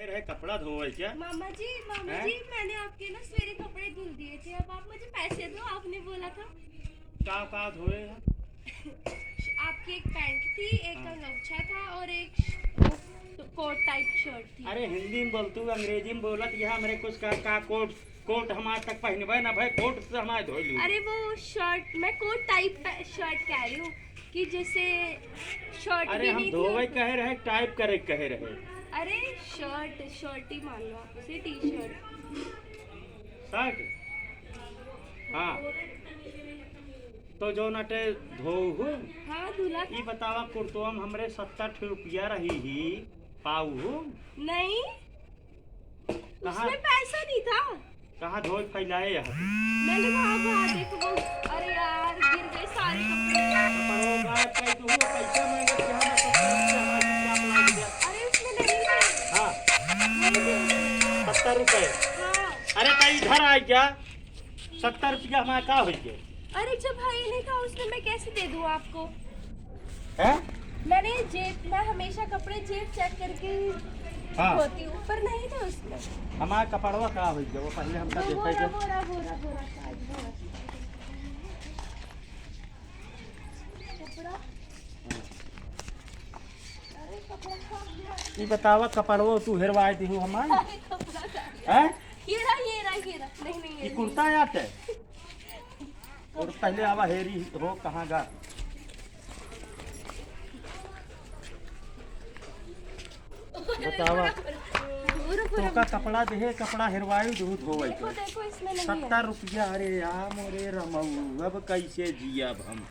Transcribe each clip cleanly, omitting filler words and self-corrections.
है कपड़ा धोए क्या? मामा जी मैंने आपके ना सवेरे कपड़े धुल दिए थे, अब आप मुझे पैसे दो, आपने बोला था। का धोए हैं? आपकी एक पैंट थी, एक गमछा था और एक कोट टाइप शर्ट थी। अरे हिंदी में बोलतू अंग्रेजी में बोलत यह हमरे कुछ का कोट कोट हमारे तक पहनबे ना भाई, कोट से हमारे धो लू। अरे वो शर्ट, मैं कोट टाइप शर्ट कह रही हूँ कि जैसे शर्ट अरे भी हम नहीं धोवे थी। कहे रहे टाइप करे कहे रहे। अरे शर्ट ही मान लो आप उसे, टी शर्ट। शर्ट हाँ तो जो नटे धोहू। हाँ धुला। ई बतावा कुर्तोम हमरे 70 रुपया रही ही पाऊ। नहीं कहाँ उसमें पैसा नहीं था। कहाँ धोए फैलाए यहाँ मैंने वहाँ देखो वो, अरे यार गिर गए सारे कपड़े। अरे उसमें नहीं थे। हाँ नहीं थे। 70 रुपए। हाँ। अरे कहीं इधर आ क्या 70 रुपया हमारा का हो गया? अरे जब भाई नहीं था उसमें मैं कैसे दे दूँ आपको? है मैंने मैं हमेशा कपड़े जेब चेक करके हाँ होती हूँ, पर नहीं था उसमें। हमारा कपड़वा का हो गया वो पहले हमका देखा बोरा जो बोरा बोरा बोरा शायद बोरा। कपड़ा, अरे कपड़ा खा गया। ई बतावा कपड़वा तू हेरवाए दी हूँ हमारे अरे कपड़ा खा। हैं? ये रहा नहीं ये ये कुर्ता याद है और पहले आवा हेरी हो कहाँ गा बतावा तो का कपड़ा दे कपड़ा हेरवाई दूध हो गई देखो देखो इसमें नहीं है। 70 रुपया। अरे यार मोरे रमऊ अब कैसे जियब हम?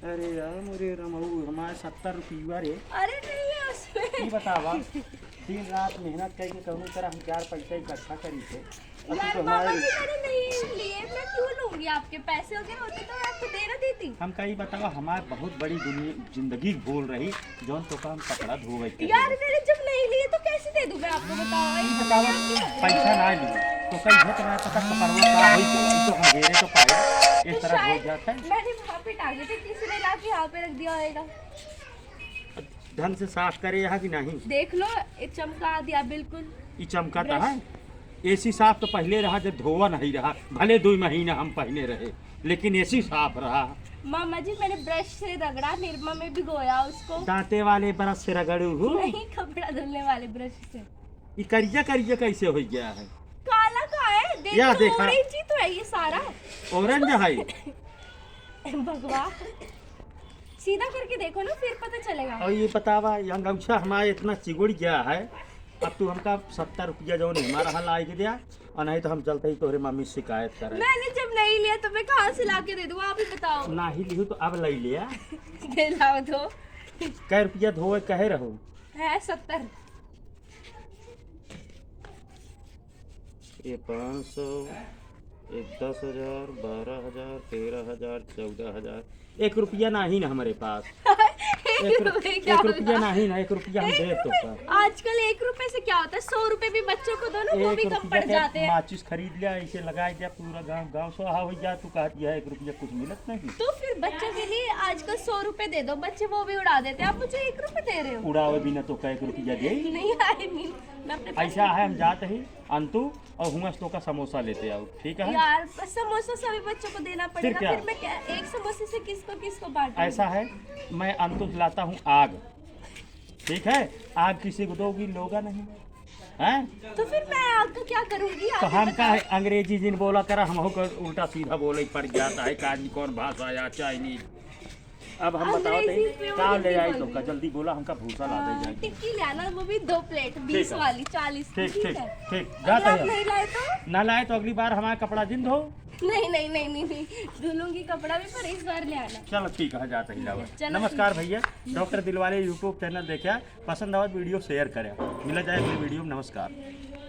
अरे यार मोरे रमऊ हमारे 70 रुपया रे। अरे नहीं है उसमें। ई बतावा दिन रात मेहनत करके कहूँ तरह हम 4 पैसा इकट्ठा करी थे अब यार तो मामा हमारे जी मैंने नहीं लिए, मैं क्यों लूंगी? आपके पैसे वगैरह होते तो मैं आपको देना देती। हम कहीं बतावा हमारे बहुत बड़ी दुनिया जिंदगी बोल रही जौन तो का हम कपड़ा धोवे थे। यार मैंने जब नहीं लिए तो कैसे दे दूं मैं आपको? बताओ ई बतावा पैसा ना लिए तो कहीं है तुम्हारे पता कपड़वा का होई तो हम घेरे तो पाए इस तो तरह हो शायद जाता है। मैंने वहाँ पे टांगे थे, किसी ने लाके यहाँ पे रख दिया होगा। ढंग से साफ करे यहाँ की नहीं देख लो ये चमका दिया बिल्कुल। ये चमकाता है। एसी साफ तो पहले रहा जब धोवा नहीं रहा, भले 2 महीना हम पहने रहे लेकिन एसी साफ रहा। मामा जी मैंने ब्रश से रगड़ा, निरमा में भिगोया उसको। दांते वाले ब्रश से रगड़ू हूँ। नहीं कपड़ा धुलने वाले ब्रश से। ये करिया करिया कैसे हो गया है? काला का है, देख या तो देखा। ऑरेंज ही तो है ये सारा। ऑरेंज है भगवा सीधा करके देखो ना फिर पता चलेगा। और ये बतावा ये अंगूछा हमारा इतना चिगुड़ गया है। अब तू हमका 70 रुपया जो नहीं हमारा हल ला के दिया और नहीं तो हम चलते ही तोरे मम्मी शिकायत करे। मैंने जब नहीं लिया तो मैं कहाँ से लाके दे दूँ? आप ही बताओ। ना ही लिहू तो अब ले लिया। दिलाओ तो। कै रुपया धोए कहे रहो? है 70। ये 500 एक 10,000 12,000 13,000 14,000 1 रुपया नहीं ना हमारे पास। एक रुपया नहीं ना 1 रुपया हम दे तो का। आजकल 1 रुपए से क्या होता है? 100 रुपए भी बच्चों को दो ना, वो भी कम पड़ जाते हैं। माचिस खरीद लिया ऐसे लगा दिया पूरा गांव सुहा हो जा तू कहती है 1 रुपया कुछ मिलत नहीं। तो फिर बच्चों के लिए आजकल 100 रुपए दे दो, बच्चे वो भी उड़ा देते हैं। आप मुझे 1 रुपए दे रहे हो? उड़ावे बिना तो का 1 रुपया दे नहीं आए नहीं, मैं अपने पैसे- ऐसा है हम जाते ही अंतु और हुआ तो का समोसा लेते आओ ठीक है। यार समोसा सभी बच्चों को देना पड़ेगा, क्या? फिर मैं क्या एक समोसे से किसको बांटूं? ऐसा है मैं अंतु लाता हूँ आग, ठीक है? आग किसी को दोगी लोगा नहीं हैं? तो फिर मैं आपका क्या करूंगी? तो आप हम ही का बताओ। है अंग्रेजी जिन बोला करा हम हो उल्टा सीधा बोले पड़ जाता है काजी कौन भाषा या चाइनीज। अब हम बताओ अंग्रेजी थे में वो क्या ले हिंदी आई बोल तो रही का जल्दी बोला हमका भूसा ला दे जाएगी। टिक्की ले आना, वो भी 2 प्लेट 20 है। वाली 40 की, ठीक ठीक है? ठीक अगर जाते आप हैं। नहीं लाए तो? ना लाए तो अगली बार हमारा कपड़ा जिंद हो। नहीं धुलूंगी कपड़ा भी, पर इस बार ले आना। चलो ठीक है जाते ही लावा। चलो, नमस्कार भैया, डॉक्टर दिलवाले यूट्यूब चैनल देखा पसंद आवा वीडियो शेयर करें। मिला जाए अगली वीडियो में। नमस्कार।